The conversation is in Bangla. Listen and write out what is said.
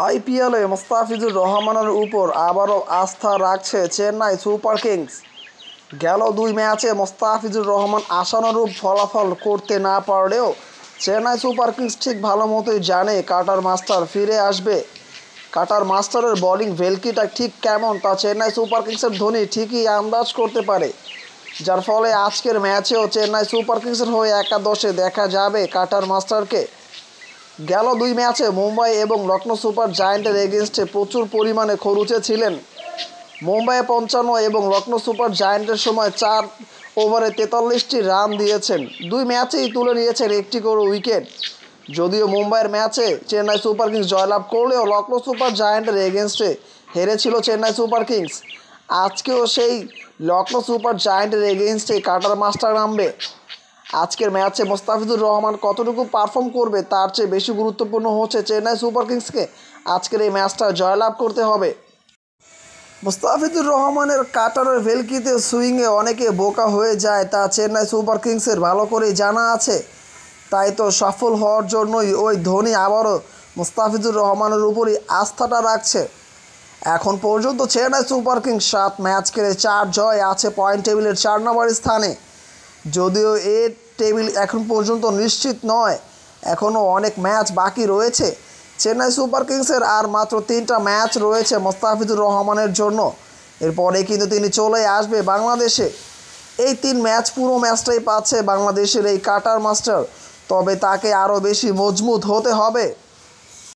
আইপিএলে মোস্তাফিজুর রহমানের উপর আবারও আস্থা রাখছে চেন্নাই সুপার কিংস। গেল 2 ম্যাচে মোস্তাফিজুর রহমান আশানুরূপ ফলাফল করতে না পারলেও চেন্নাই সুপার কিংস ঠিক ভালো মতোই জানে কাটার মাস্টার ফিরে আসবে। কাটার মাস্টারের বোলিং ভেলকিটা ঠিক কেমন তা চেন্নাই সুপার কিংসের ধোনি ঠিকই আন্দাজ করতে পারে, যার ফলে আজকের ম্যাচেও চেন্নাই সুপার কিংসের হয়ে একাদশে দেখা যাবে কাটার মাস্টারকে। গেল 2 ম্যাচে মুম্বাই এবং লখনৌ সুপার জায়ান্টের এগেনস্টে প্রচুর পরিমাণে খরুচে ছিলেন। মুম্বাইয়ে 55 এবং লখনৌ সুপার জায়ান্টের সময় 4 ওভারে 43টি রান দিয়েছেন। 2 ম্যাচেই তুলে নিয়েছেন একটি করে উইকেট। যদিও মুম্বাইয়ের ম্যাচে চেন্নাই সুপার কিংস জয়লাভ করলেও লখনৌ সুপার জায়ান্টের এগেনস্টে হেরেছিল চেন্নাই সুপার কিংস। আজকেও সেই লখনৌ সুপার জায়ান্টের এগেনস্টে কাটার মাস্টার নামবে। আজকের ম্যাচে মোস্তাফিজুর রহমান কতটুকু পারফর্ম করবে তার চেয়ে বেশি গুরুত্বপূর্ণ হচ্ছে চেন্নাই সুপার কিংসকে আজকের এই ম্যাচটা জয়লাভ করতে হবে। মোস্তাফিজুর রহমানের কাটারের ভেলকিতে সুইংয়ে অনেকে বোকা হয়ে যায় তা চেন্নাই সুপার কিংসের ভালো করেই জানা আছে। তাই তো সফল হওয়ার জন্যই ওই ধোনি আবারও মোস্তাফিজুর রহমানের উপরই আস্থাটা রাখছে। এখন পর্যন্ত চেন্নাই সুপার কিংস 7 ম্যাচ খেলে 4 জয় আছে পয়েন্ট টেবিলের 4 নম্বর স্থানে। যদিও এ টেবিল এখন পর্যন্ত নিশ্চিত নয়, এখনও অনেক ম্যাচ বাকি রয়েছে। চেন্নাই সুপার কিংসের আর মাত্র 3টা ম্যাচ রয়েছে মোস্তাফিজুর রহমানের জন্য। এরপরে কিন্তু তিনি চলে আসবে বাংলাদেশে। এই 3 ম্যাচ পুরো ম্যাচটাই পাচ্ছে বাংলাদেশের এই কাটার মাস্টার, তবে তাকে আরও বেশি মজবুত হতে হবে।